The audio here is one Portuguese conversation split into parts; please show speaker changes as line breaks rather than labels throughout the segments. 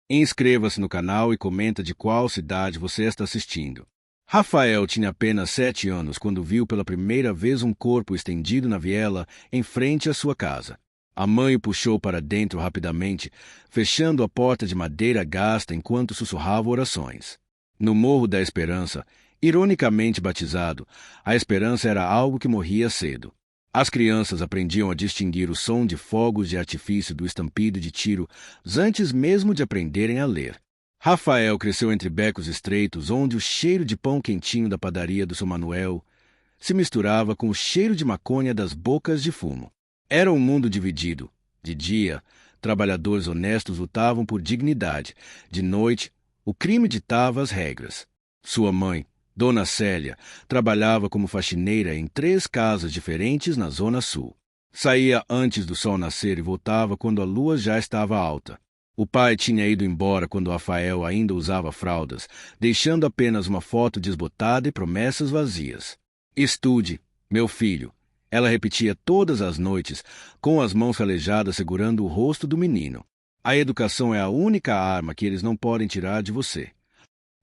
Inscreva-se no canal e comenta de qual cidade você está assistindo. Rafael tinha apenas 7 anos quando viu pela primeira vez um corpo estendido na viela em frente à sua casa. A mãe o puxou para dentro rapidamente, fechando a porta de madeira gasta enquanto sussurrava orações. No Morro da Esperança, ironicamente batizado, a esperança era algo que morria cedo. As crianças aprendiam a distinguir o som de fogos de artifício do estampido de tiro antes mesmo de aprenderem a ler. Rafael cresceu entre becos estreitos, onde o cheiro de pão quentinho da padaria do seu Manuel se misturava com o cheiro de maconha das bocas de fumo. Era um mundo dividido. De dia, trabalhadores honestos lutavam por dignidade. De noite, o crime ditava as regras. Sua mãe, Dona Célia, trabalhava como faxineira em 3 casas diferentes na Zona Sul. Saía antes do sol nascer e voltava quando a lua já estava alta. O pai tinha ido embora quando Rafael ainda usava fraldas, deixando apenas uma foto desbotada e promessas vazias. Estude, meu filho. Ela repetia todas as noites, com as mãos calejadas segurando o rosto do menino. A educação é a única arma que eles não podem tirar de você.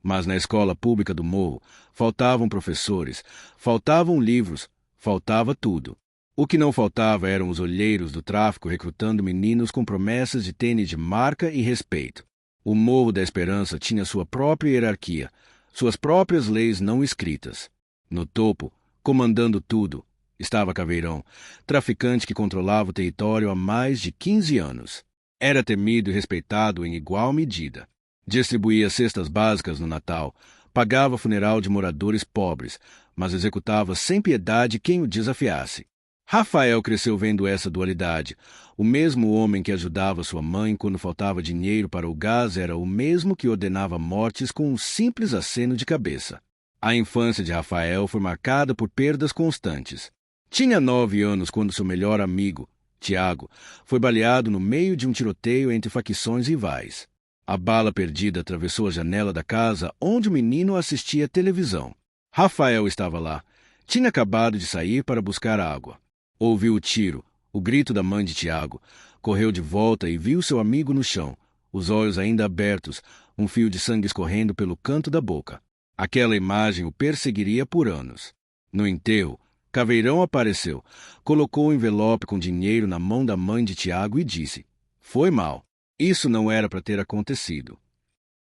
Mas na escola pública do Morro, faltavam professores, faltavam livros, faltava tudo. O que não faltava eram os olheiros do tráfico recrutando meninos com promessas de tênis de marca e respeito. O Morro da Esperança tinha sua própria hierarquia, suas próprias leis não escritas. No topo, comandando tudo, estava Caveirão, traficante que controlava o território há mais de 15 anos. Era temido e respeitado em igual medida. Distribuía cestas básicas no Natal, pagava funeral de moradores pobres, mas executava sem piedade quem o desafiasse. Rafael cresceu vendo essa dualidade. O mesmo homem que ajudava sua mãe quando faltava dinheiro para o gás era o mesmo que ordenava mortes com um simples aceno de cabeça. A infância de Rafael foi marcada por perdas constantes. Tinha 9 anos quando seu melhor amigo, Tiago, foi baleado no meio de um tiroteio entre facções rivais. A bala perdida atravessou a janela da casa onde o menino assistia televisão. Rafael estava lá. Tinha acabado de sair para buscar água. Ouviu o tiro, o grito da mãe de Tiago. Correu de volta e viu seu amigo no chão, os olhos ainda abertos, um fio de sangue escorrendo pelo canto da boca. Aquela imagem o perseguiria por anos. No enterro, Caveirão apareceu, colocou o envelope com dinheiro na mão da mãe de Tiago e disse: "Foi mal. Isso não era para ter acontecido."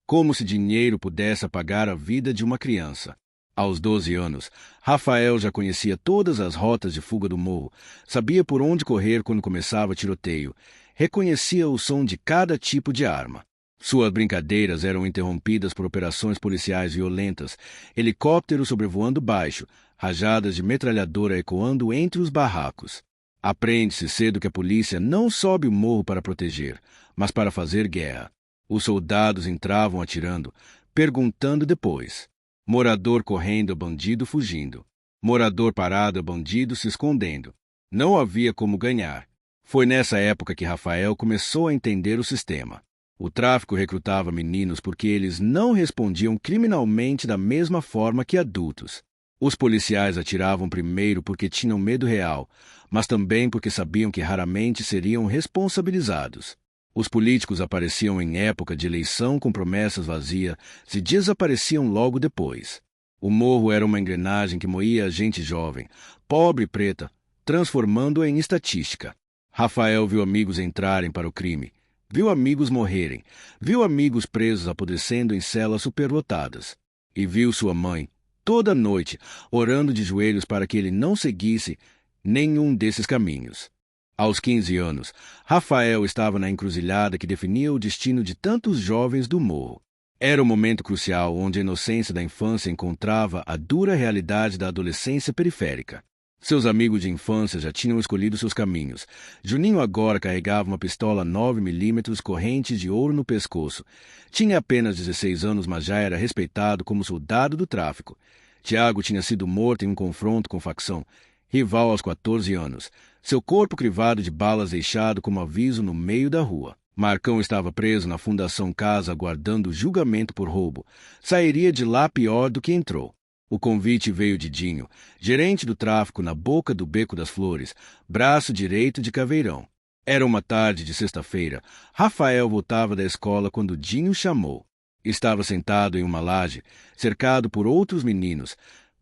Como se dinheiro pudesse apagar a vida de uma criança. Aos 12 anos, Rafael já conhecia todas as rotas de fuga do morro, sabia por onde correr quando começava tiroteio, reconhecia o som de cada tipo de arma. Suas brincadeiras eram interrompidas por operações policiais violentas, helicópteros sobrevoando baixo, rajadas de metralhadora ecoando entre os barracos. Aprende-se cedo que a polícia não sobe o morro para proteger, mas para fazer guerra. Os soldados entravam atirando, perguntando depois. Morador correndo, bandido fugindo. Morador parado, bandido se escondendo. Não havia como ganhar. Foi nessa época que Rafael começou a entender o sistema. O tráfico recrutava meninos porque eles não respondiam criminalmente da mesma forma que adultos. Os policiais atiravam primeiro porque tinham medo real, mas também porque sabiam que raramente seriam responsabilizados. Os políticos apareciam em época de eleição com promessas vazias e desapareciam logo depois. O morro era uma engrenagem que moía a gente jovem, pobre e preta, transformando-a em estatística. Rafael viu amigos entrarem para o crime, viu amigos morrerem, viu amigos presos apodrecendo em celas superlotadas. E viu sua mãe, toda noite, orando de joelhos para que ele não seguisse nenhum desses caminhos. Aos 15 anos, Rafael estava na encruzilhada que definia o destino de tantos jovens do morro. Era o momento crucial onde a inocência da infância encontrava a dura realidade da adolescência periférica. Seus amigos de infância já tinham escolhido seus caminhos. Juninho agora carregava uma pistola 9mm corrente de ouro no pescoço. Tinha apenas 16 anos, mas já era respeitado como soldado do tráfico. Tiago tinha sido morto em um confronto com facção rival aos 14 anos, seu corpo crivado de balas deixado como aviso no meio da rua. Marcão estava preso na Fundação Casa aguardando julgamento por roubo. Sairia de lá pior do que entrou. O convite veio de Dinho, gerente do tráfico na boca do Beco das Flores, braço direito de Caveirão. Era uma tarde de sexta-feira. Rafael voltava da escola quando Dinho chamou. Estava sentado em uma laje, cercado por outros meninos,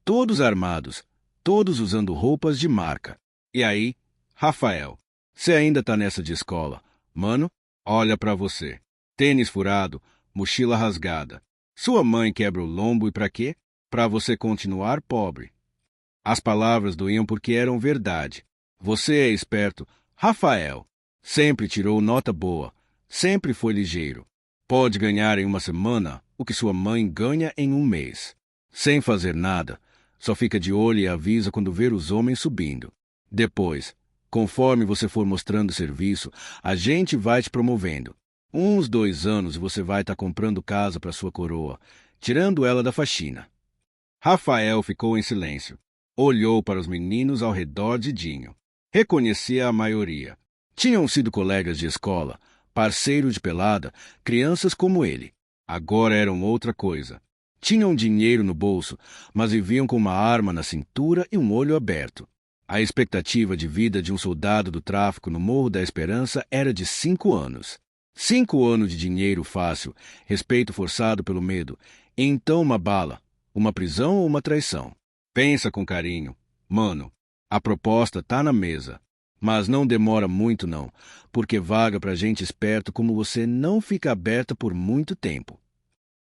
todos armados, todos usando roupas de marca. E aí, Rafael, você ainda tá nessa de escola. Mano, olha pra você. Tênis furado, mochila rasgada. Sua mãe quebra o lombo e pra quê? Pra você continuar pobre. As palavras doíam porque eram verdade. Você é esperto, Rafael. Sempre tirou nota boa. Sempre foi ligeiro. Pode ganhar em uma semana o que sua mãe ganha em um mês. Sem fazer nada. Só fica de olho e avisa quando ver os homens subindo. Depois, conforme você for mostrando serviço, a gente vai te promovendo. Uns 2 anos e você vai estar comprando casa para sua coroa, tirando ela da faxina. Rafael ficou em silêncio. Olhou para os meninos ao redor de Dinho. Reconhecia a maioria. Tinham sido colegas de escola, parceiros de pelada, crianças como ele. Agora eram outra coisa. Tinham dinheiro no bolso, mas viviam com uma arma na cintura e um olho aberto. A expectativa de vida de um soldado do tráfico no Morro da Esperança era de 5 anos. 5 anos de dinheiro fácil, respeito forçado pelo medo, e então uma bala, uma prisão ou uma traição. Pensa com carinho. Mano, a proposta tá na mesa. Mas não demora muito não, porque vaga pra gente esperto como você não fica aberta por muito tempo.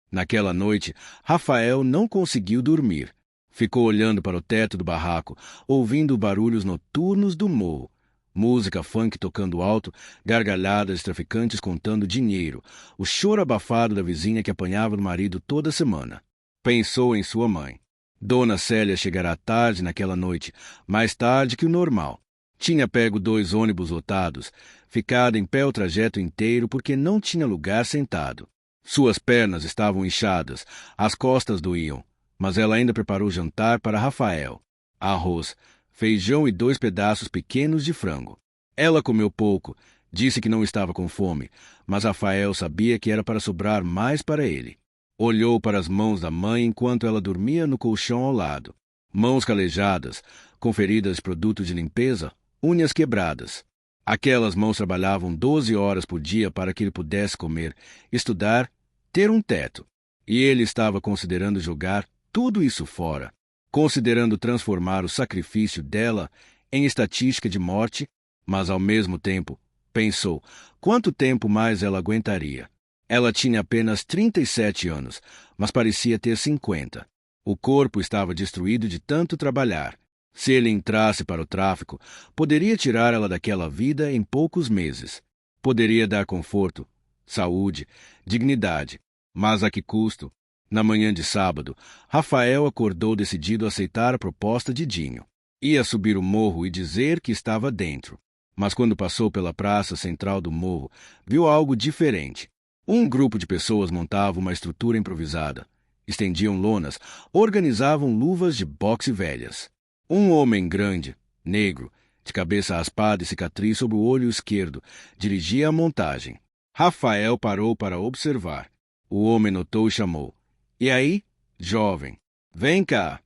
Naquela noite, Rafael não conseguiu dormir. Ficou olhando para o teto do barraco, ouvindo barulhos noturnos do morro. Música funk tocando alto, gargalhadas de traficantes contando dinheiro, o choro abafado da vizinha que apanhava do marido toda semana. Pensou em sua mãe. Dona Célia chegará tarde naquela noite, mais tarde que o normal. Tinha pego 2 ônibus lotados, ficado em pé o trajeto inteiro porque não tinha lugar sentado. Suas pernas estavam inchadas, as costas doíam, mas ela ainda preparou jantar para Rafael. Arroz, feijão e 2 pedaços pequenos de frango. Ela comeu pouco, disse que não estava com fome, mas Rafael sabia que era para sobrar mais para ele. Olhou para as mãos da mãe enquanto ela dormia no colchão ao lado. Mãos calejadas, com feridas de produto de limpeza, unhas quebradas. Aquelas mãos trabalhavam 12 horas por dia para que ele pudesse comer, estudar, ter um teto. E ele estava considerando jogar tudo isso fora, considerando transformar o sacrifício dela em estatística de morte, mas ao mesmo tempo, pensou, quanto tempo mais ela aguentaria? Ela tinha apenas 37 anos, mas parecia ter 50. O corpo estava destruído de tanto trabalhar. Se ele entrasse para o tráfico, poderia tirar ela daquela vida em poucos meses. Poderia dar conforto, saúde, dignidade. Mas a que custo? Na manhã de sábado, Rafael acordou decidido a aceitar a proposta de Dinho. Ia subir o morro e dizer que estava dentro. Mas quando passou pela praça central do morro, viu algo diferente. Um grupo de pessoas montava uma estrutura improvisada. Estendiam lonas, organizavam luvas de boxe velhas. Um homem grande, negro, de cabeça raspada e cicatriz sobre o olho esquerdo, dirigia a montagem. Rafael parou para observar. O homem notou e chamou. E aí, jovem? Vem cá.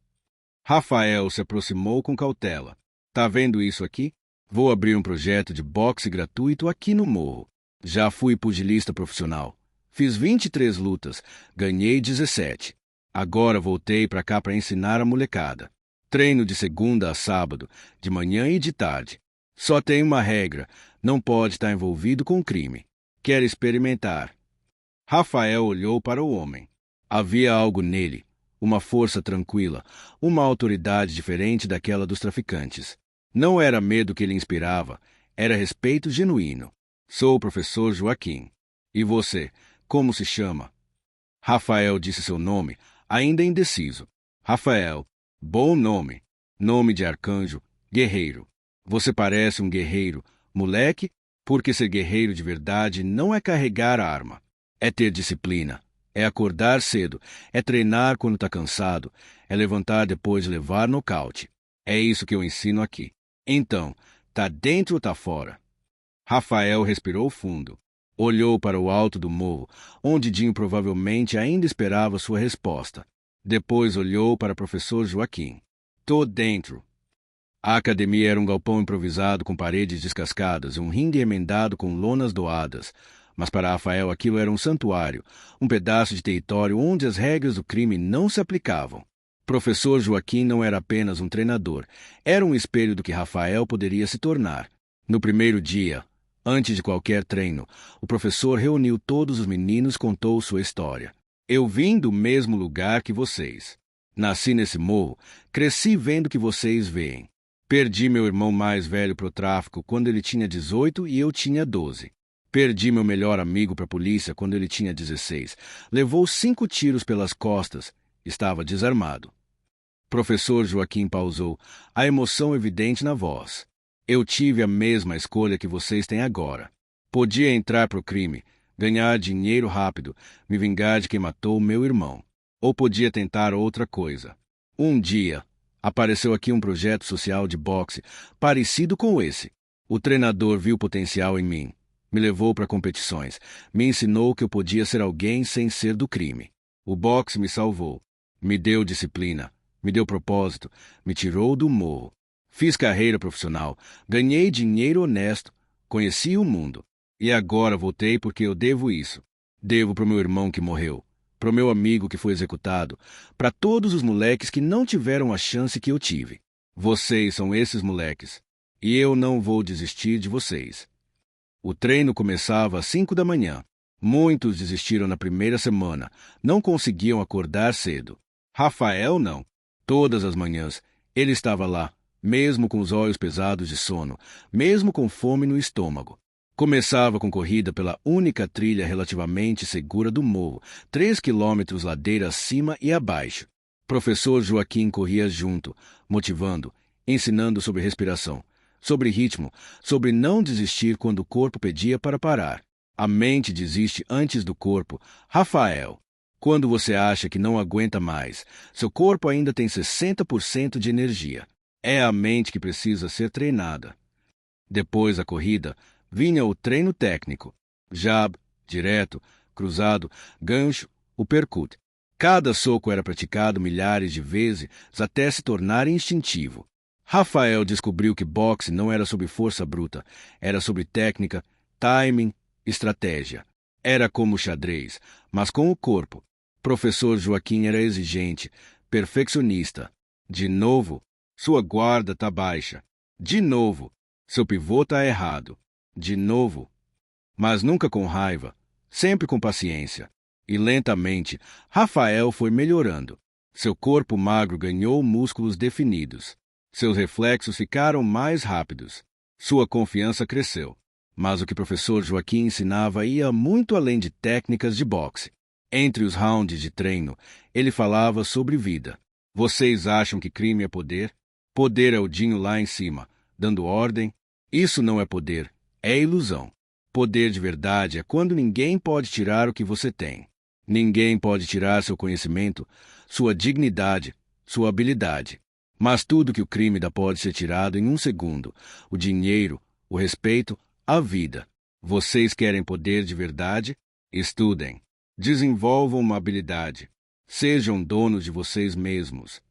Rafael se aproximou com cautela. Tá vendo isso aqui? Vou abrir um projeto de boxe gratuito aqui no morro. Já fui pugilista profissional. Fiz 23 lutas, ganhei 17. Agora voltei para cá para ensinar a molecada. Treino de segunda a sábado, de manhã e de tarde. Só tem uma regra, não pode estar envolvido com crime. Quer experimentar? Rafael olhou para o homem. Havia algo nele, uma força tranquila, uma autoridade diferente daquela dos traficantes. Não era medo que ele inspirava, era respeito genuíno. Sou o professor Joaquim. E você, como se chama? Rafael disse seu nome, ainda indeciso. Rafael, bom nome. Nome de arcanjo, guerreiro. Você parece um guerreiro, moleque, porque ser guerreiro de verdade não é carregar a arma. É ter disciplina. É acordar cedo. É treinar quando está cansado. É levantar depois de levar nocaute. É isso que eu ensino aqui. Então, tá dentro ou tá fora? Rafael respirou fundo. Olhou para o alto do morro, onde Dinho provavelmente ainda esperava sua resposta. Depois olhou para o professor Joaquim. Tô dentro. A academia era um galpão improvisado com paredes descascadas e um ringue emendado com lonas doadas. Mas para Rafael aquilo era um santuário, um pedaço de território onde as regras do crime não se aplicavam. Professor Joaquim não era apenas um treinador, era um espelho do que Rafael poderia se tornar. No primeiro dia, antes de qualquer treino, o professor reuniu todos os meninos e contou sua história. Eu vim do mesmo lugar que vocês. Nasci nesse morro, cresci vendo o que vocês veem. Perdi meu irmão mais velho para o tráfico quando ele tinha 18 e eu tinha 12. Perdi meu melhor amigo para a polícia quando ele tinha 16. Levou 5 tiros pelas costas. Estava desarmado. Professor Joaquim pausou, a emoção evidente na voz. Eu tive a mesma escolha que vocês têm agora. Podia entrar para o crime, ganhar dinheiro rápido, me vingar de quem matou meu irmão. Ou podia tentar outra coisa. Um dia, apareceu aqui um projeto social de boxe parecido com esse. O treinador viu potencial em mim. Me levou para competições. Me ensinou que eu podia ser alguém sem ser do crime. O boxe me salvou. Me deu disciplina. Me deu propósito. Me tirou do morro. Fiz carreira profissional. Ganhei dinheiro honesto. Conheci o mundo. E agora voltei porque eu devo isso. Devo para o meu irmão que morreu. Para o meu amigo que foi executado. Para todos os moleques que não tiveram a chance que eu tive. Vocês são esses moleques. E eu não vou desistir de vocês. O treino começava às 5 da manhã. Muitos desistiram na primeira semana. Não conseguiam acordar cedo. Rafael não. Todas as manhãs, ele estava lá, mesmo com os olhos pesados de sono, mesmo com fome no estômago. Começava com corrida pela única trilha relativamente segura do morro, 3 quilômetros ladeira acima e abaixo. Professor Joaquim corria junto, motivando, ensinando sobre respiração, sobre ritmo, sobre não desistir quando o corpo pedia para parar. A mente desiste antes do corpo. Rafael, quando você acha que não aguenta mais, seu corpo ainda tem 60% de energia. É a mente que precisa ser treinada. Depois da corrida, vinha o treino técnico. Jab, direto, cruzado, gancho, uppercut. Cada soco era praticado milhares de vezes até se tornar instintivo. Rafael descobriu que boxe não era sobre força bruta, era sobre técnica, timing, estratégia. Era como xadrez, mas com o corpo. Professor Joaquim era exigente, perfeccionista. De novo, sua guarda está baixa. De novo, seu pivô está errado. De novo. Mas nunca com raiva, sempre com paciência. E lentamente, Rafael foi melhorando. Seu corpo magro ganhou músculos definidos. Seus reflexos ficaram mais rápidos. Sua confiança cresceu. Mas o que o professor Joaquim ensinava ia muito além de técnicas de boxe. Entre os rounds de treino, ele falava sobre vida. Vocês acham que crime é poder? Poder é o Dinho lá em cima, dando ordem? Isso não é poder, é ilusão. Poder de verdade é quando ninguém pode tirar o que você tem. Ninguém pode tirar seu conhecimento, sua dignidade, sua habilidade. Mas tudo que o crime dá pode ser tirado em um segundo. O dinheiro, o respeito, a vida. Vocês querem poder de verdade? Estudem. Desenvolvam uma habilidade. Sejam donos de vocês mesmos.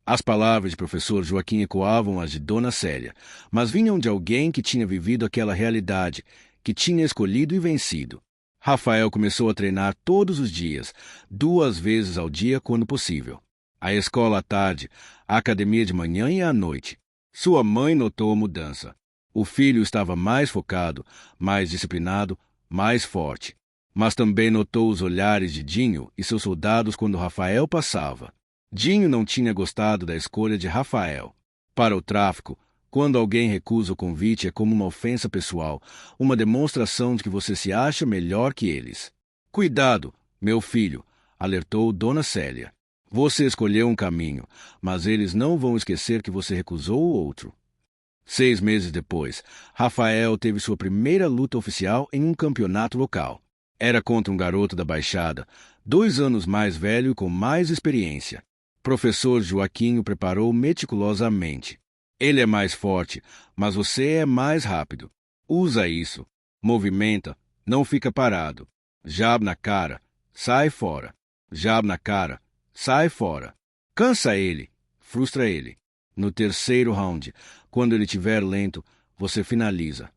As palavras de professor Joaquim ecoavam as de Dona Célia, mas vinham de alguém que tinha vivido aquela realidade, que tinha escolhido e vencido. Rafael começou a treinar todos os dias, 2 vezes ao dia quando possível. A escola à tarde, a academia de manhã e à noite. Sua mãe notou a mudança. O filho estava mais focado, mais disciplinado, mais forte. Mas também notou os olhares de Dinho e seus soldados quando Rafael passava. Dinho não tinha gostado da escolha de Rafael. Para o tráfico, quando alguém recusa o convite é como uma ofensa pessoal, uma demonstração de que você se acha melhor que eles. Cuidado, meu filho, alertou Dona Célia. Você escolheu um caminho, mas eles não vão esquecer que você recusou o outro. 6 meses depois, Rafael teve sua primeira luta oficial em um campeonato local. Era contra um garoto da Baixada, 2 anos mais velho e com mais experiência. Professor Joaquim o preparou meticulosamente. Ele é mais forte, mas você é mais rápido. Usa isso. Movimenta, não fica parado. Jab na cara, sai fora. Jab na cara, sai fora. Cansa ele, frustra ele. No terceiro round, quando ele estiver lento, você finaliza.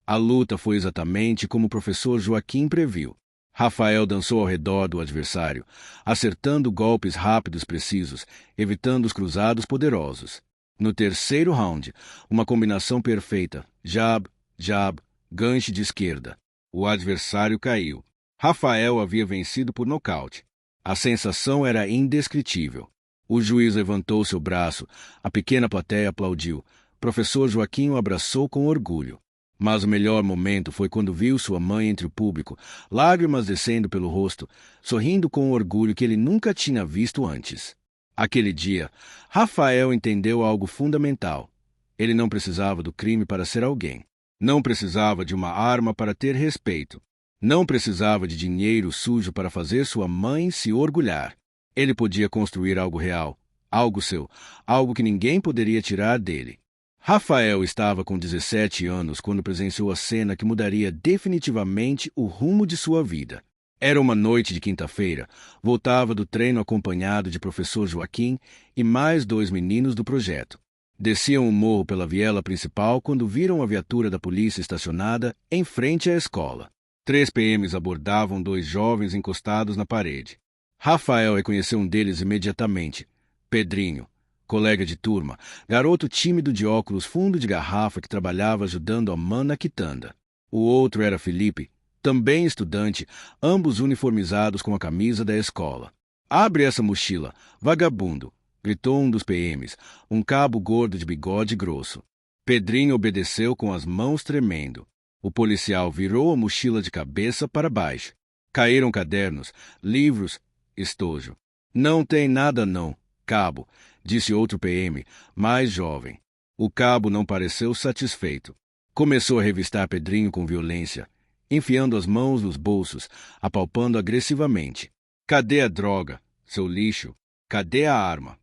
A luta foi exatamente como o professor Joaquim previu. Rafael dançou ao redor do adversário, acertando golpes rápidos e precisos, evitando os cruzados poderosos. No terceiro round, uma combinação perfeita, jab, jab, gancho de esquerda. O adversário caiu. Rafael havia vencido por nocaute. A sensação era indescritível. O juiz levantou seu braço, a pequena plateia aplaudiu. Professor Joaquim o abraçou com orgulho. Mas o melhor momento foi quando viu sua mãe entre o público, lágrimas descendo pelo rosto, sorrindo com um orgulho que ele nunca tinha visto antes. Aquele dia, Rafael entendeu algo fundamental. Ele não precisava do crime para ser alguém. Não precisava de uma arma para ter respeito. Não precisava de dinheiro sujo para fazer sua mãe se orgulhar. Ele podia construir algo real, algo seu, algo que ninguém poderia tirar dele. Rafael estava com 17 anos quando presenciou a cena que mudaria definitivamente o rumo de sua vida. Era uma noite de quinta-feira. Voltava do treino acompanhado de professor Joaquim e mais 2 meninos do projeto. Desciam o morro pela viela principal quando viram a viatura da polícia estacionada em frente à escola. 3 PMs abordavam 2 jovens encostados na parede. Rafael reconheceu um deles imediatamente. Pedrinho, colega de turma, garoto tímido de óculos fundo de garrafa que trabalhava ajudando a mãe na quitanda. O outro era Felipe, também estudante, ambos uniformizados com a camisa da escola. "Abre essa mochila, vagabundo!" gritou um dos PMs, um cabo gordo de bigode grosso. Pedrinho obedeceu com as mãos tremendo. O policial virou a mochila de cabeça para baixo. Caíram cadernos, livros, estojo. "Não tem nada não, cabo", disse outro PM, mais jovem. O cabo não pareceu satisfeito. Começou a revistar Pedrinho com violência, enfiando as mãos nos bolsos, apalpando agressivamente. "Cadê a droga, seu lixo? Cadê a arma?"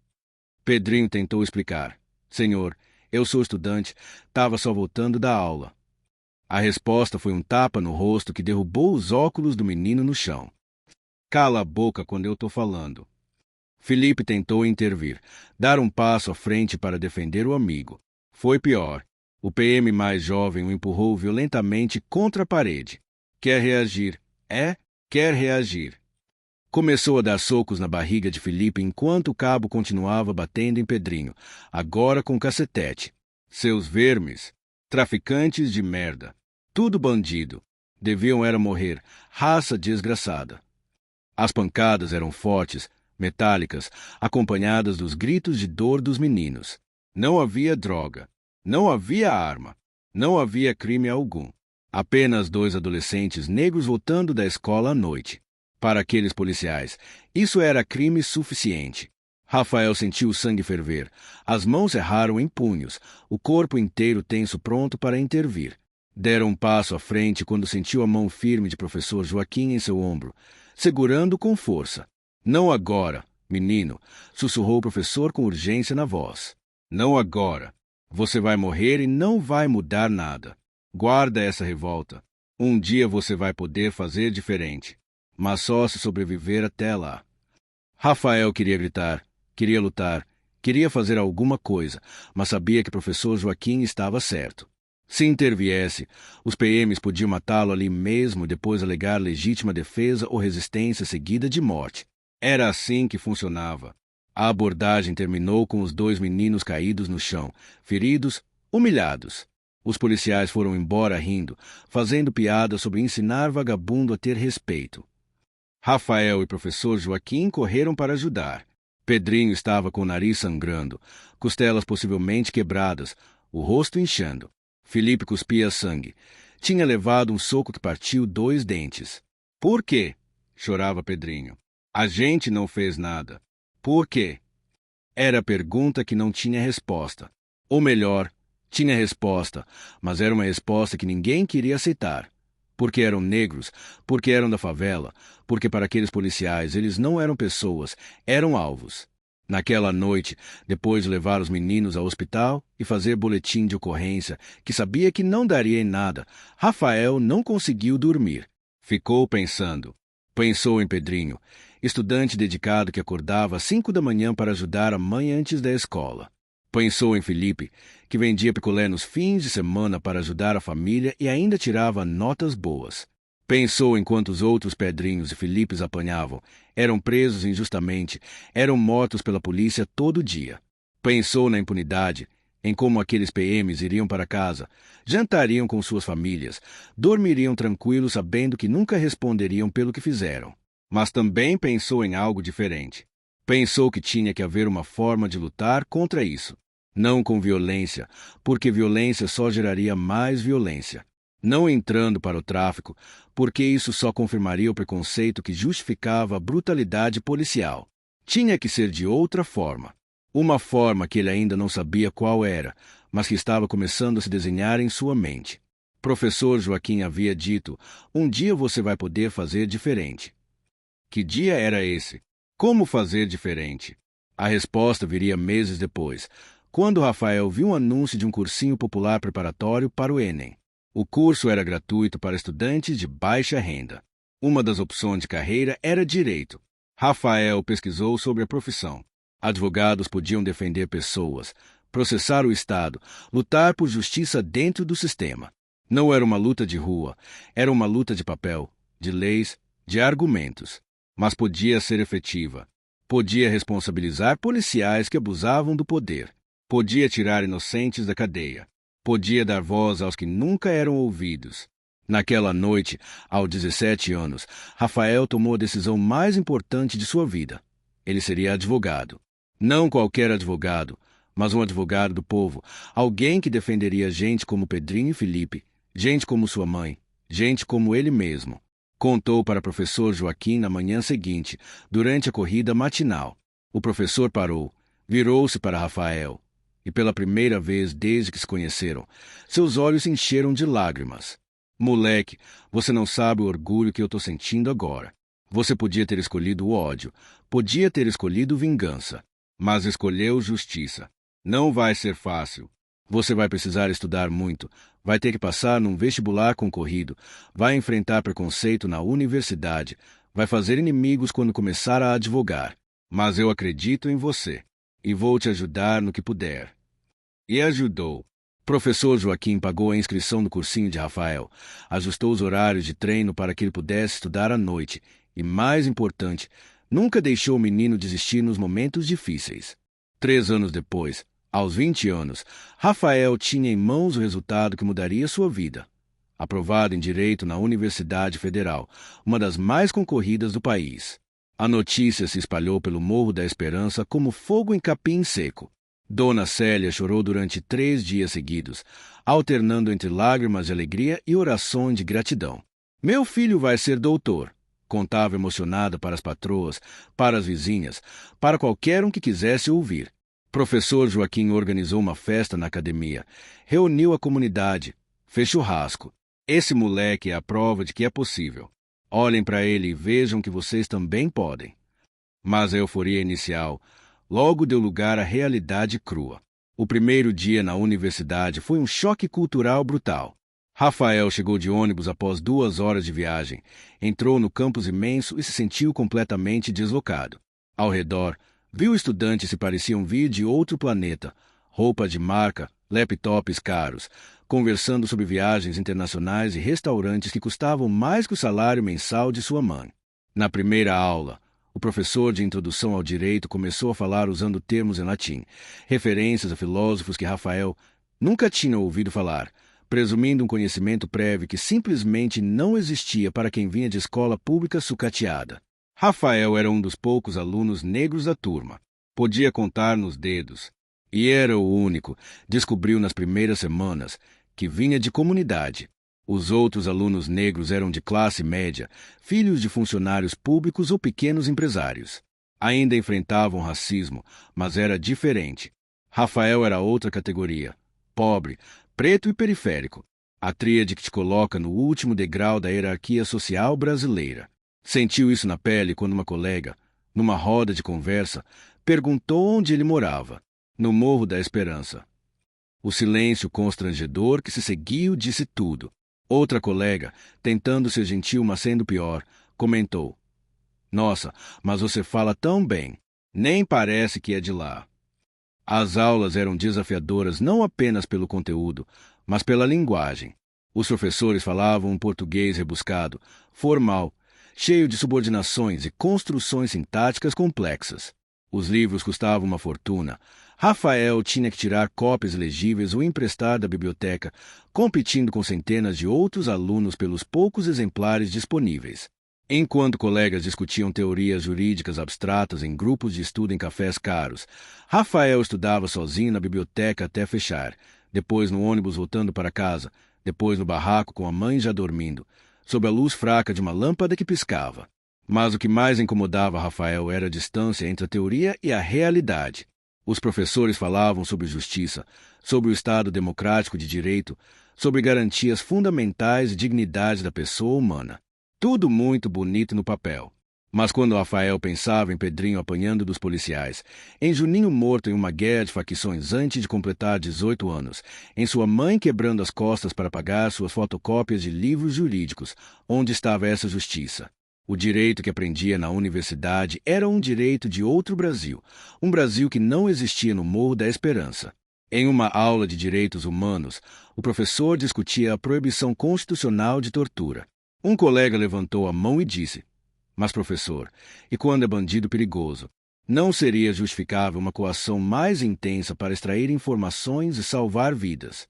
Pedrinho tentou explicar. "Senhor, eu sou estudante, estava só voltando da aula." A resposta foi um tapa no rosto que derrubou os óculos do menino no chão. "Cala a boca quando eu estou falando." Felipe tentou intervir, dar um passo à frente para defender o amigo. Foi pior. O PM mais jovem o empurrou violentamente contra a parede. "Quer reagir? É? Quer reagir?" Começou a dar socos na barriga de Felipe enquanto o cabo continuava batendo em Pedrinho, agora com cacetete. "Seus vermes! Traficantes de merda! Tudo bandido! Deviam era morrer, raça desgraçada!" As pancadas eram fortes, metálicas, acompanhadas dos gritos de dor dos meninos. Não havia droga. Não havia arma. Não havia crime algum. Apenas 2 adolescentes negros voltando da escola à noite. Para aqueles policiais, isso era crime suficiente. Rafael sentiu o sangue ferver. As mãos cerraram em punhos, o corpo inteiro tenso pronto para intervir. Deram um passo à frente quando sentiu a mão firme de professor Joaquim em seu ombro, segurando com força. "Não agora, menino", sussurrou o professor com urgência na voz. "Não agora. Você vai morrer e não vai mudar nada. Guarda essa revolta. Um dia você vai poder fazer diferente. Mas só se sobreviver até lá." Rafael queria gritar, queria lutar, queria fazer alguma coisa, mas sabia que o professor Joaquim estava certo. Se interviesse, os PMs podiam matá-lo ali mesmo e depois alegar legítima defesa ou resistência seguida de morte. Era assim que funcionava. A abordagem terminou com os 2 meninos caídos no chão, feridos, humilhados. Os policiais foram embora rindo, fazendo piada sobre ensinar vagabundo a ter respeito. Rafael e professor Joaquim correram para ajudar. Pedrinho estava com o nariz sangrando, costelas possivelmente quebradas, o rosto inchando. Felipe cuspia sangue. Tinha levado um soco que partiu 2 dentes. "Por quê?" chorava Pedrinho. "A gente não fez nada." "Por quê?" Era a pergunta que não tinha resposta. Ou melhor, tinha resposta, mas era uma resposta que ninguém queria aceitar. Porque eram negros, porque eram da favela, porque para aqueles policiais eles não eram pessoas, eram alvos. Naquela noite, depois de levar os meninos ao hospital e fazer boletim de ocorrência, que sabia que não daria em nada, Rafael não conseguiu dormir. Ficou pensando. Pensou em Pedrinho, estudante dedicado que acordava às 5 da manhã para ajudar a mãe antes da escola. Pensou em Felipe, que vendia picolé nos fins de semana para ajudar a família e ainda tirava notas boas. Pensou em quantos outros Pedrinhos e Filipes apanhavam, eram presos injustamente, eram mortos pela polícia todo dia. Pensou na impunidade, em como aqueles PMs iriam para casa, jantariam com suas famílias, dormiriam tranquilos sabendo que nunca responderiam pelo que fizeram. Mas também pensou em algo diferente. Pensou que tinha que haver uma forma de lutar contra isso. Não com violência, porque violência só geraria mais violência. Não entrando para o tráfico, porque isso só confirmaria o preconceito que justificava a brutalidade policial. Tinha que ser de outra forma. Uma forma que ele ainda não sabia qual era, mas que estava começando a se desenhar em sua mente. Professor Joaquim havia dito, um dia você vai poder fazer diferente. Que dia era esse? Como fazer diferente? A resposta viria meses depois, quando Rafael viu um anúncio de um cursinho popular preparatório para o Enem. O curso era gratuito para estudantes de baixa renda. Uma das opções de carreira era direito. Rafael pesquisou sobre a profissão. Advogados podiam defender pessoas, processar o Estado, lutar por justiça dentro do sistema. Não era uma luta de rua, era uma luta de papel, de leis, de argumentos. Mas podia ser efetiva. Podia responsabilizar policiais que abusavam do poder. Podia tirar inocentes da cadeia. Podia dar voz aos que nunca eram ouvidos. Naquela noite, aos 17 anos, Rafael tomou a decisão mais importante de sua vida. Ele seria advogado. Não qualquer advogado, mas um advogado do povo, alguém que defenderia gente como Pedrinho e Felipe, gente como sua mãe, gente como ele mesmo. Contou para o professor Joaquim na manhã seguinte, durante a corrida matinal. O professor parou, virou-se para Rafael, e pela primeira vez desde que se conheceram, seus olhos se encheram de lágrimas. Moleque, você não sabe o orgulho que eu estou sentindo agora. Você podia ter escolhido o ódio, podia ter escolhido vingança, mas escolheu justiça. Não vai ser fácil. Você vai precisar estudar muito, vai ter que passar num vestibular concorrido, vai enfrentar preconceito na universidade, vai fazer inimigos quando começar a advogar. Mas eu acredito em você, e vou te ajudar no que puder. E ajudou. Professor Joaquim pagou a inscrição do cursinho de Rafael, ajustou os horários de treino para que ele pudesse estudar à noite, e, mais importante, nunca deixou o menino desistir nos momentos difíceis. 3 anos depois, aos 20 anos, Rafael tinha em mãos o resultado que mudaria sua vida. Aprovado em Direito na Universidade Federal, uma das mais concorridas do país. A notícia se espalhou pelo Morro da Esperança como fogo em capim seco. Dona Célia chorou durante 3 dias seguidos, alternando entre lágrimas de alegria e orações de gratidão. Meu filho vai ser doutor, contava emocionada para as patroas, para as vizinhas, para qualquer um que quisesse ouvir. Professor Joaquim organizou uma festa na academia, reuniu a comunidade, fez churrasco. Esse moleque é a prova de que é possível. Olhem para ele e vejam que vocês também podem. Mas a euforia inicial logo deu lugar à realidade crua. O primeiro dia na universidade foi um choque cultural brutal. Rafael chegou de ônibus após 2 horas de viagem, entrou no campus imenso e se sentiu completamente deslocado. Ao redor, viu estudantes que pareciam vir de outro planeta, roupa de marca, laptops caros, conversando sobre viagens internacionais e restaurantes que custavam mais que o salário mensal de sua mãe. Na primeira aula, o professor de introdução ao direito começou a falar usando termos em latim, referências a filósofos que Rafael nunca tinha ouvido falar, presumindo um conhecimento prévio que simplesmente não existia para quem vinha de escola pública sucateada. Rafael era um dos poucos alunos negros da turma. Podia contar nos dedos. E era o único, descobriu nas primeiras semanas, que vinha de comunidade. Os outros alunos negros eram de classe média, filhos de funcionários públicos ou pequenos empresários. Ainda enfrentavam racismo, mas era diferente. Rafael era outra categoria. Pobre, preto e periférico. A tríade que te coloca no último degrau da hierarquia social brasileira. Sentiu isso na pele quando uma colega, numa roda de conversa, perguntou onde ele morava. No Morro da Esperança. O silêncio constrangedor que se seguiu disse tudo. Outra colega, tentando ser gentil, mas sendo pior, comentou: Nossa, mas você fala tão bem. Nem parece que é de lá. As aulas eram desafiadoras não apenas pelo conteúdo, mas pela linguagem. Os professores falavam um português rebuscado, formal, cheio de subordinações e construções sintáticas complexas. Os livros custavam uma fortuna. Rafael tinha que tirar cópias legíveis ou emprestar da biblioteca, competindo com centenas de outros alunos pelos poucos exemplares disponíveis. Enquanto colegas discutiam teorias jurídicas abstratas em grupos de estudo em cafés caros, Rafael estudava sozinho na biblioteca até fechar, depois no ônibus voltando para casa, depois no barraco com a mãe já dormindo, sob a luz fraca de uma lâmpada que piscava. Mas o que mais incomodava Rafael era a distância entre a teoria e a realidade. Os professores falavam sobre justiça, sobre o Estado democrático de direito, sobre garantias fundamentais e dignidade da pessoa humana. Tudo muito bonito no papel. Mas quando Rafael pensava em Pedrinho apanhando dos policiais, em Juninho morto em uma guerra de facções antes de completar 18 anos, em sua mãe quebrando as costas para pagar suas fotocópias de livros jurídicos, onde estava essa justiça? O direito que aprendia na universidade era um direito de outro Brasil, um Brasil que não existia no Morro da Esperança. Em uma aula de direitos humanos, o professor discutia a proibição constitucional de tortura. Um colega levantou a mão e disse: "Mas, professor, e quando é bandido perigoso? Não seria justificável uma coação mais intensa para extrair informações e salvar vidas?"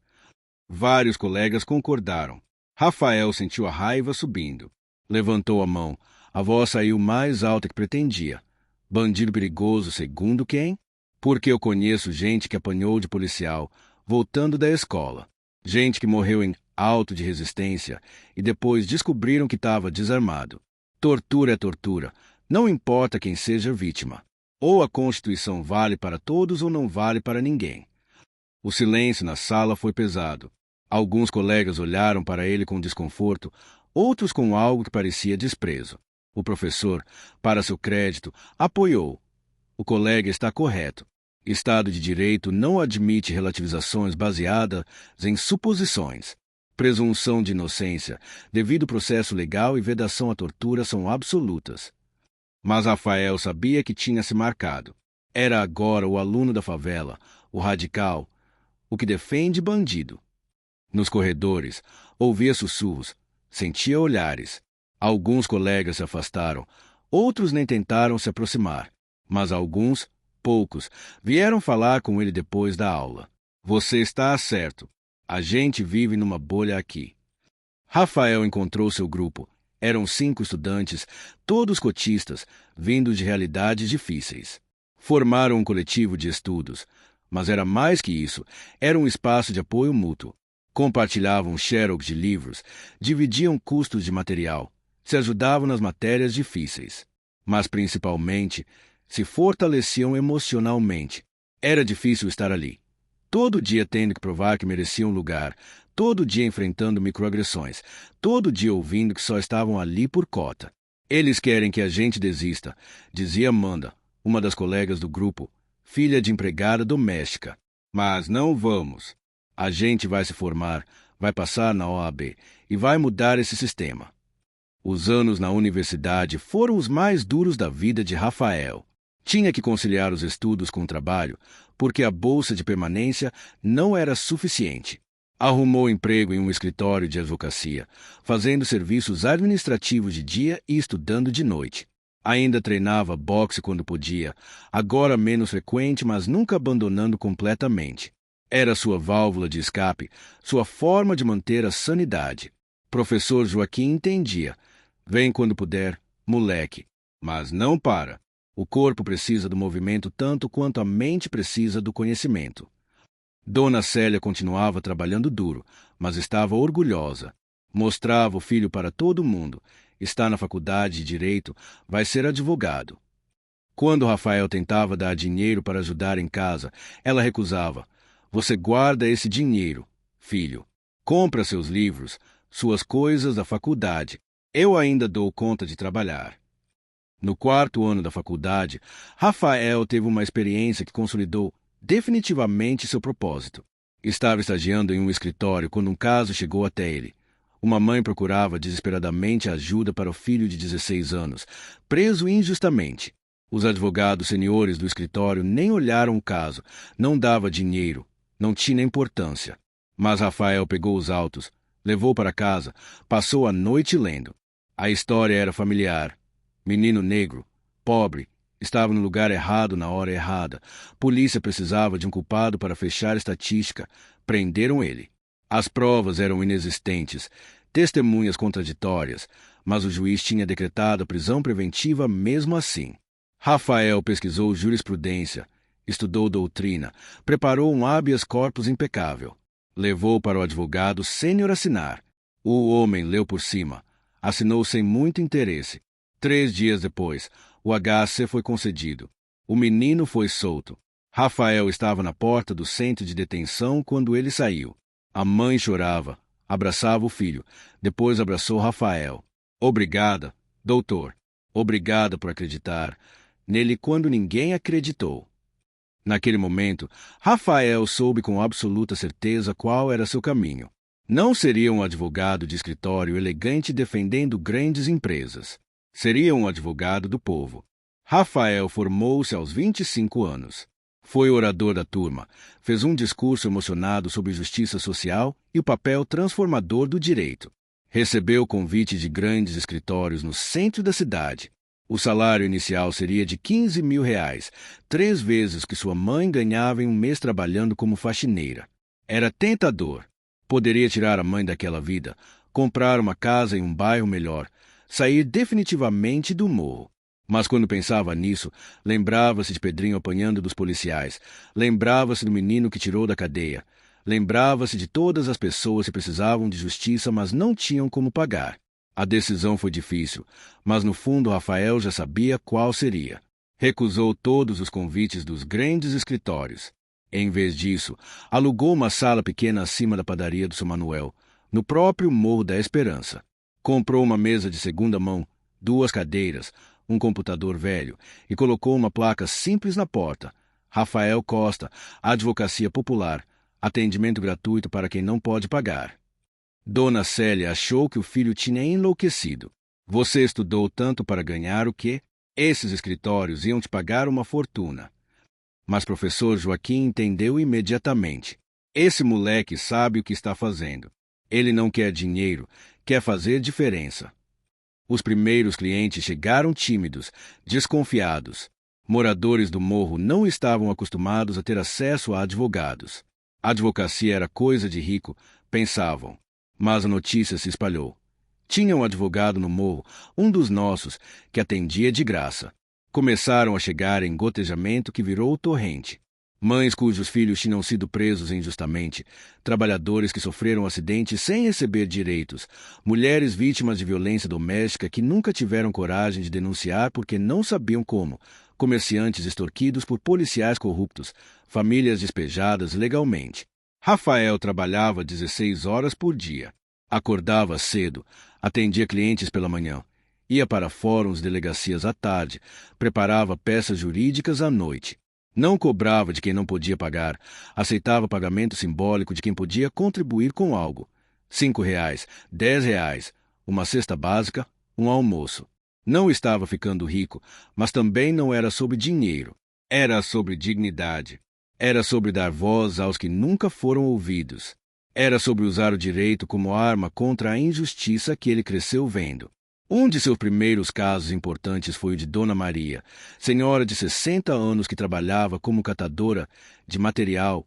Vários colegas concordaram. Rafael sentiu a raiva subindo. Levantou a mão. A voz saiu mais alta que pretendia. "Bandido perigoso segundo quem? Porque eu conheço gente que apanhou de policial, voltando da escola. Gente que morreu em auto de resistência e depois descobriram que estava desarmado. Tortura é tortura, não importa quem seja vítima. Ou a Constituição vale para todos ou não vale para ninguém." O silêncio na sala foi pesado. Alguns colegas olharam para ele com desconforto, outros com algo que parecia desprezo. O professor, para seu crédito, apoiou. "O colega está correto. Estado de Direito não admite relativizações baseadas em suposições. Presunção de inocência, devido processo legal e vedação à tortura são absolutas." Mas Rafael sabia que tinha se marcado. Era agora o aluno da favela, o radical, o que defende bandido. Nos corredores, ouvia sussurros, sentia olhares. Alguns colegas se afastaram, outros nem tentaram se aproximar. Mas alguns, poucos, vieram falar com ele depois da aula. "Você está certo. A gente vive numa bolha aqui." Rafael encontrou seu grupo. Eram 5 estudantes, todos cotistas, vindos de realidades difíceis. Formaram um coletivo de estudos, mas era mais que isso, era um espaço de apoio mútuo. Compartilhavam xerox de livros, dividiam custos de material, se ajudavam nas matérias difíceis, mas principalmente se fortaleciam emocionalmente. Era difícil estar ali, todo dia tendo que provar que mereciam lugar, todo dia enfrentando microagressões, todo dia ouvindo que só estavam ali por cota. "Eles querem que a gente desista", dizia Amanda, uma das colegas do grupo, filha de empregada doméstica. "Mas não vamos. A gente vai se formar, vai passar na OAB e vai mudar esse sistema." Os anos na universidade foram os mais duros da vida de Rafael. Tinha que conciliar os estudos com o trabalho, porque a bolsa de permanência não era suficiente. Arrumou emprego em um escritório de advocacia, fazendo serviços administrativos de dia e estudando de noite. Ainda treinava boxe quando podia, agora menos frequente, mas nunca abandonando completamente. Era sua válvula de escape, sua forma de manter a sanidade. Professor Joaquim entendia. "Vem quando puder, moleque. Mas não para. O corpo precisa do movimento tanto quanto a mente precisa do conhecimento." Dona Célia continuava trabalhando duro, mas estava orgulhosa. Mostrava o filho para todo mundo. Está na faculdade de Direito, vai ser advogado. Quando Rafael tentava dar dinheiro para ajudar em casa, ela recusava. "Você guarda esse dinheiro, filho. Compra seus livros, suas coisas da faculdade. Eu ainda dou conta de trabalhar." No 4º ano da faculdade, Rafael teve uma experiência que consolidou definitivamente seu propósito. Estava estagiando em um escritório quando um caso chegou até ele. Uma mãe procurava desesperadamente ajuda para o filho de 16 anos, preso injustamente. Os advogados seniores do escritório nem olharam o caso, não dava dinheiro, não tinha importância. Mas Rafael pegou os autos, levou para casa, passou a noite lendo. A história era familiar. Menino negro, pobre, estava no lugar errado na hora errada. Polícia precisava de um culpado para fechar estatística. Prenderam ele. As provas eram inexistentes, testemunhas contraditórias, mas o juiz tinha decretado a prisão preventiva mesmo assim. Rafael pesquisou jurisprudência, estudou doutrina, preparou um habeas corpus impecável. Levou para o advogado sênior assinar. O homem leu por cima. Assinou sem muito interesse. 3 dias depois, o HC foi concedido. O menino foi solto. Rafael estava na porta do centro de detenção quando ele saiu. A mãe chorava, abraçava o filho, depois abraçou Rafael. Obrigada, doutor. Obrigada por acreditar nele quando ninguém acreditou. Naquele momento, Rafael soube com absoluta certeza qual era seu caminho. Não seria um advogado de escritório elegante defendendo grandes empresas. Seria um advogado do povo. Rafael formou-se aos 25 anos. Foi orador da turma, fez um discurso emocionado sobre justiça social e o papel transformador do direito. Recebeu convite de grandes escritórios no centro da cidade. O salário inicial seria de R$ 15.000, 3 vezes o que sua mãe ganhava em um mês trabalhando como faxineira. Era tentador. Poderia tirar a mãe daquela vida, comprar uma casa em um bairro melhor, sair definitivamente do morro. Mas quando pensava nisso, lembrava-se de Pedrinho apanhando dos policiais, lembrava-se do menino que tirou da cadeia, lembrava-se de todas as pessoas que precisavam de justiça, mas não tinham como pagar. A decisão foi difícil, mas no fundo Rafael já sabia qual seria. Recusou todos os convites dos grandes escritórios. Em vez disso, alugou uma sala pequena acima da padaria do São Manuel, no próprio Morro da Esperança. Comprou uma mesa de segunda mão, 2 cadeiras, um computador velho e colocou uma placa simples na porta. Rafael Costa, Advocacia Popular, atendimento gratuito para quem não pode pagar. Dona Célia achou que o filho tinha enlouquecido. Você estudou tanto para ganhar o quê? Esses escritórios iam te pagar uma fortuna. Mas professor Joaquim entendeu imediatamente. Esse moleque sabe o que está fazendo. Ele não quer dinheiro, quer fazer diferença. Os primeiros clientes chegaram tímidos, desconfiados. Moradores do morro não estavam acostumados a ter acesso a advogados. A advocacia era coisa de rico, pensavam. Mas a notícia se espalhou. Tinha um advogado no morro, um dos nossos, que atendia de graça. Começaram a chegar em gotejamento que virou torrente. Mães cujos filhos tinham sido presos injustamente, trabalhadores que sofreram acidentes sem receber direitos, mulheres vítimas de violência doméstica que nunca tiveram coragem de denunciar porque não sabiam como, comerciantes extorquidos por policiais corruptos, famílias despejadas legalmente. Rafael trabalhava 16 horas por dia. Acordava cedo, atendia clientes pela manhã, ia para fóruns, delegacias à tarde, preparava peças jurídicas à noite. Não cobrava de quem não podia pagar, aceitava pagamento simbólico de quem podia contribuir com algo. R$ 5, R$ 10, uma cesta básica, um almoço. Não estava ficando rico, mas também não era sobre dinheiro. Era sobre dignidade. Era sobre dar voz aos que nunca foram ouvidos. Era sobre usar o direito como arma contra a injustiça que ele cresceu vendo. Um de seus primeiros casos importantes foi o de Dona Maria, senhora de 60 anos que trabalhava como catadora de material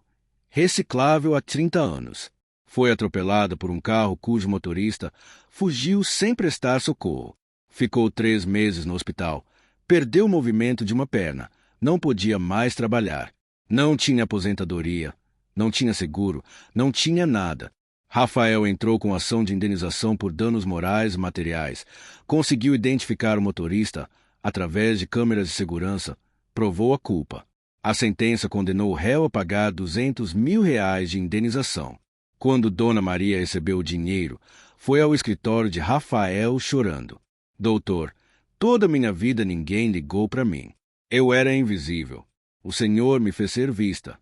reciclável há 30 anos. Foi atropelada por um carro cujo motorista fugiu sem prestar socorro. Ficou 3 meses no hospital. Perdeu o movimento de uma perna. Não podia mais trabalhar. Não tinha aposentadoria. Não tinha seguro. Não tinha nada. Rafael entrou com ação de indenização por danos morais e materiais. Conseguiu identificar o motorista através de câmeras de segurança. Provou a culpa. A sentença condenou o réu a pagar R$ 200.000 de indenização. Quando Dona Maria recebeu o dinheiro, foi ao escritório de Rafael chorando. Doutor, toda minha vida ninguém ligou para mim. Eu era invisível. O Senhor me fez ser vista.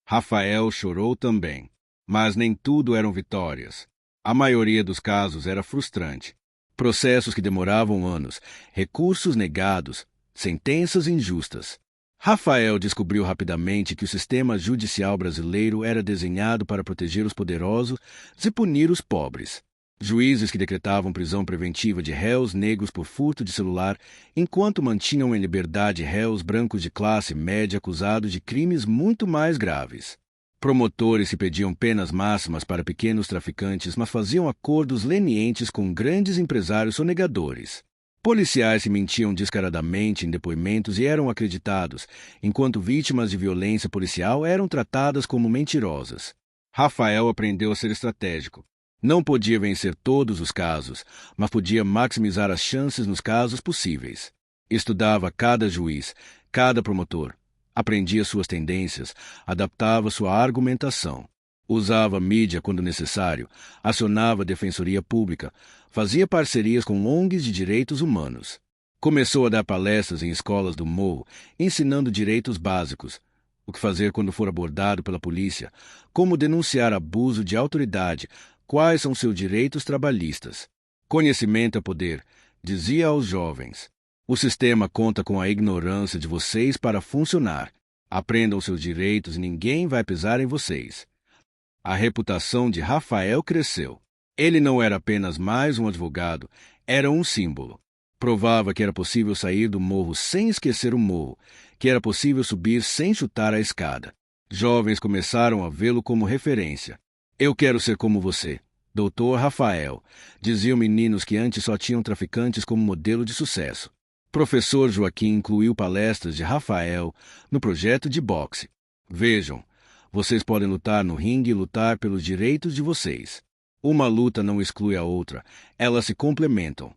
Rafael chorou também. Mas nem tudo eram vitórias. A maioria dos casos era frustrante. Processos que demoravam anos, recursos negados, sentenças injustas. Rafael descobriu rapidamente que o sistema judicial brasileiro era desenhado para proteger os poderosos e punir os pobres. Juízes que decretavam prisão preventiva de réus negros por furto de celular, enquanto mantinham em liberdade réus brancos de classe média acusados de crimes muito mais graves. Promotores que pediam penas máximas para pequenos traficantes, mas faziam acordos lenientes com grandes empresários sonegadores. Policiais que mentiam descaradamente em depoimentos e eram acreditados, enquanto vítimas de violência policial eram tratadas como mentirosas. Rafael aprendeu a ser estratégico. Não podia vencer todos os casos, mas podia maximizar as chances nos casos possíveis. Estudava cada juiz, cada promotor. Aprendia suas tendências, adaptava sua argumentação. Usava mídia quando necessário, acionava a defensoria pública, fazia parcerias com ONGs de direitos humanos. Começou a dar palestras em escolas do Morro, ensinando direitos básicos, o que fazer quando for abordado pela polícia, como denunciar abuso de autoridade, quais são seus direitos trabalhistas. Conhecimento é poder, dizia aos jovens. O sistema conta com a ignorância de vocês para funcionar. Aprendam seus direitos e ninguém vai pisar em vocês. A reputação de Rafael cresceu. Ele não era apenas mais um advogado, era um símbolo. Provava que era possível sair do morro sem esquecer o morro, que era possível subir sem chutar a escada. Jovens começaram a vê-lo como referência. Eu quero ser como você, Doutor Rafael, diziam meninos que antes só tinham traficantes como modelo de sucesso. Professor Joaquim incluiu palestras de Rafael no projeto de boxe. Vejam, vocês podem lutar no ringue e lutar pelos direitos de vocês. Uma luta não exclui a outra, elas se complementam.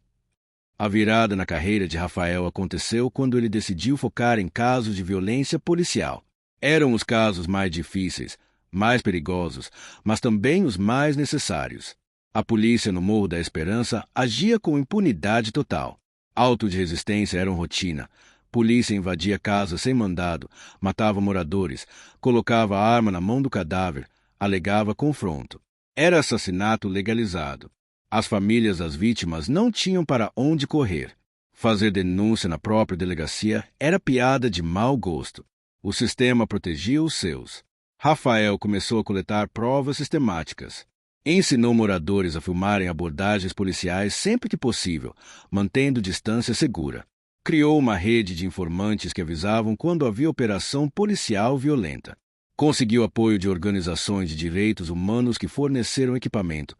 A virada na carreira de Rafael aconteceu quando ele decidiu focar em casos de violência policial. Eram os casos mais difíceis, mais perigosos, mas também os mais necessários. A polícia no Morro da Esperança agia com impunidade total. Autos de resistência eram rotina. Polícia invadia casas sem mandado, matava moradores, colocava a arma na mão do cadáver, alegava confronto. Era assassinato legalizado. As famílias das vítimas não tinham para onde correr. Fazer denúncia na própria delegacia era piada de mau gosto. O sistema protegia os seus. Rafael começou a coletar provas sistemáticas. Ensinou moradores a filmarem abordagens policiais sempre que possível, mantendo distância segura. Criou uma rede de informantes que avisavam quando havia operação policial violenta. Conseguiu apoio de organizações de direitos humanos que forneceram equipamento,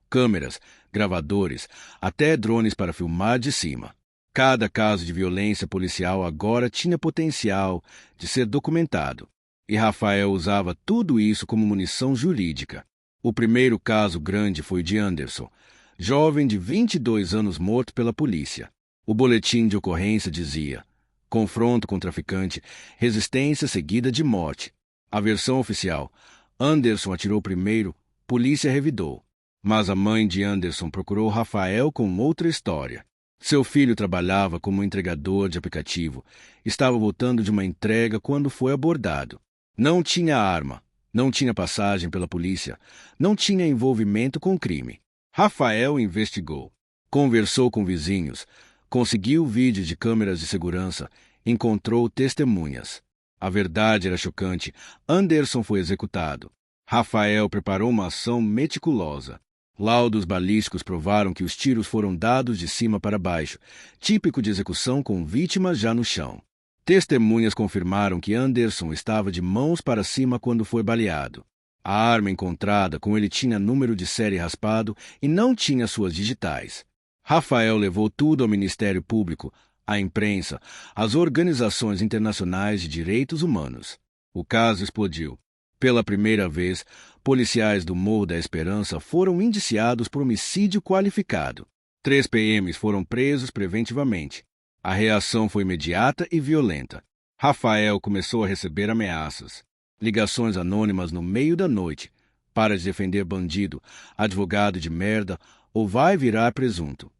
câmeras, gravadores, até drones para filmar de cima. Cada caso de violência policial agora tinha potencial de ser documentado. E Rafael usava tudo isso como munição jurídica. O primeiro caso grande foi de Anderson, jovem de 22 anos morto pela polícia. O boletim de ocorrência dizia: confronto com traficante, resistência seguida de morte. A versão oficial: Anderson atirou primeiro, polícia revidou. Mas a mãe de Anderson procurou Rafael com outra história. Seu filho trabalhava como entregador de aplicativo. Estava voltando de uma entrega quando foi abordado. Não tinha arma, não tinha passagem pela polícia, não tinha envolvimento com crime. Rafael investigou, conversou com vizinhos, conseguiu vídeos de câmeras de segurança, encontrou testemunhas. A verdade era chocante. Anderson foi executado. Rafael preparou uma ação meticulosa. Laudos balísticos provaram que os tiros foram dados de cima para baixo, típico de execução com vítima já no chão. Testemunhas confirmaram que Anderson estava de mãos para cima quando foi baleado. A arma encontrada com ele tinha número de série raspado e não tinha suas digitais. Rafael levou tudo ao Ministério Público, à imprensa, às organizações internacionais de direitos humanos. O caso explodiu. Pela primeira vez, policiais do Morro da Esperança foram indiciados por homicídio qualificado. 3 PMs foram presos preventivamente. A reação foi imediata e violenta. Rafael começou a receber ameaças, ligações anônimas no meio da noite, para de defender bandido, advogado de merda ou vai virar presunto.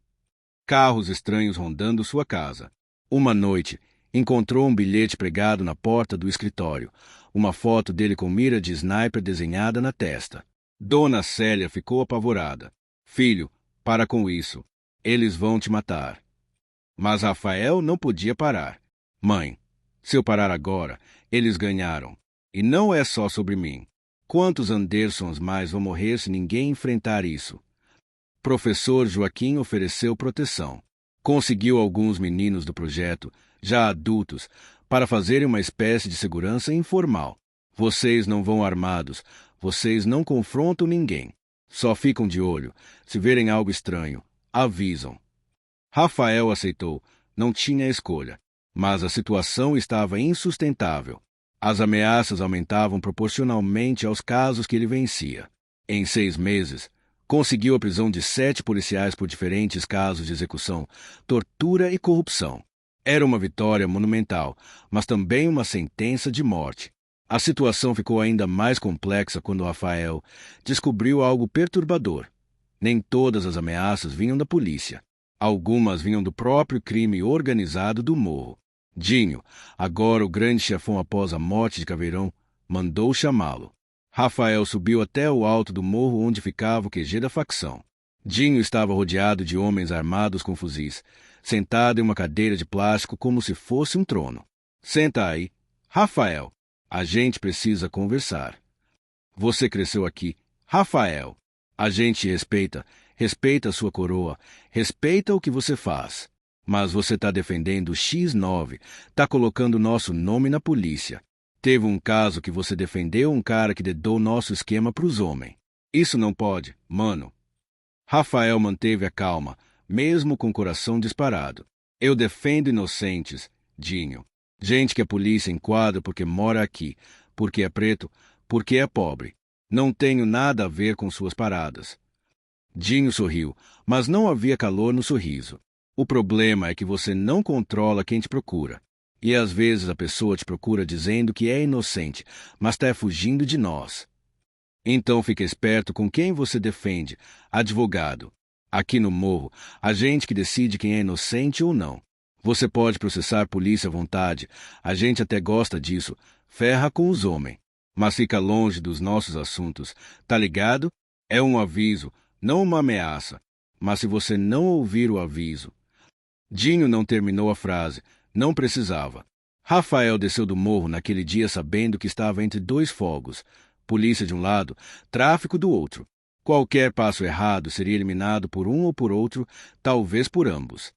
Carros estranhos rondando sua casa. Uma noite, encontrou um bilhete pregado na porta do escritório, uma foto dele com mira de sniper desenhada na testa. Dona Célia ficou apavorada. Filho, para com isso. Eles vão te matar. Mas Rafael não podia parar. Mãe, se eu parar agora, eles ganharam. E não é só sobre mim. Quantos Andersons mais vão morrer se ninguém enfrentar isso? Professor Joaquim ofereceu proteção. Conseguiu alguns meninos do projeto, já adultos, para fazerem uma espécie de segurança informal. Vocês não vão armados, vocês não confrontam ninguém. Só ficam de olho. Se verem algo estranho, avisam. Rafael aceitou. Não tinha escolha. Mas a situação estava insustentável. As ameaças aumentavam proporcionalmente aos casos que ele vencia. Em 6 meses, conseguiu a prisão de 7 policiais por diferentes casos de execução, tortura e corrupção. Era uma vitória monumental, mas também uma sentença de morte. A situação ficou ainda mais complexa quando Rafael descobriu algo perturbador. Nem todas as ameaças vinham da polícia. Algumas vinham do próprio crime organizado do morro. Dinho, agora o grande chefão após a morte de Caveirão, mandou chamá-lo. Rafael subiu até o alto do morro onde ficava o QG da facção. Dinho estava rodeado de homens armados com fuzis, sentado em uma cadeira de plástico como se fosse um trono. Senta aí, Rafael. A gente precisa conversar. Você cresceu aqui, Rafael. A gente te respeita, respeita a sua coroa, respeita o que você faz. Mas você está defendendo o X9, está colocando nosso nome na polícia. Teve um caso que você defendeu um cara que dedou nosso esquema para os homens. Isso não pode, mano. Rafael manteve a calma, mesmo com o coração disparado. Eu defendo inocentes, Dinho. Gente que a polícia enquadra porque mora aqui, porque é preto, porque é pobre. Não tenho nada a ver com suas paradas. Dinho sorriu, mas não havia calor no sorriso. O problema é que você não controla quem te procura. E às vezes a pessoa te procura dizendo que é inocente, mas está fugindo de nós. Então fique esperto com quem você defende, advogado. Aqui no morro, a gente que decide quem é inocente ou não. Você pode processar a polícia à vontade, a gente até gosta disso, ferra com os homens. Mas fica longe dos nossos assuntos, tá ligado? É um aviso, não uma ameaça. Mas se você não ouvir o aviso... Dinho não terminou a frase. Não precisava. Rafael desceu do morro naquele dia sabendo que estava entre 2 fogos. Polícia de um lado, tráfico do outro. Qualquer passo errado seria eliminado por um ou por outro, talvez por ambos.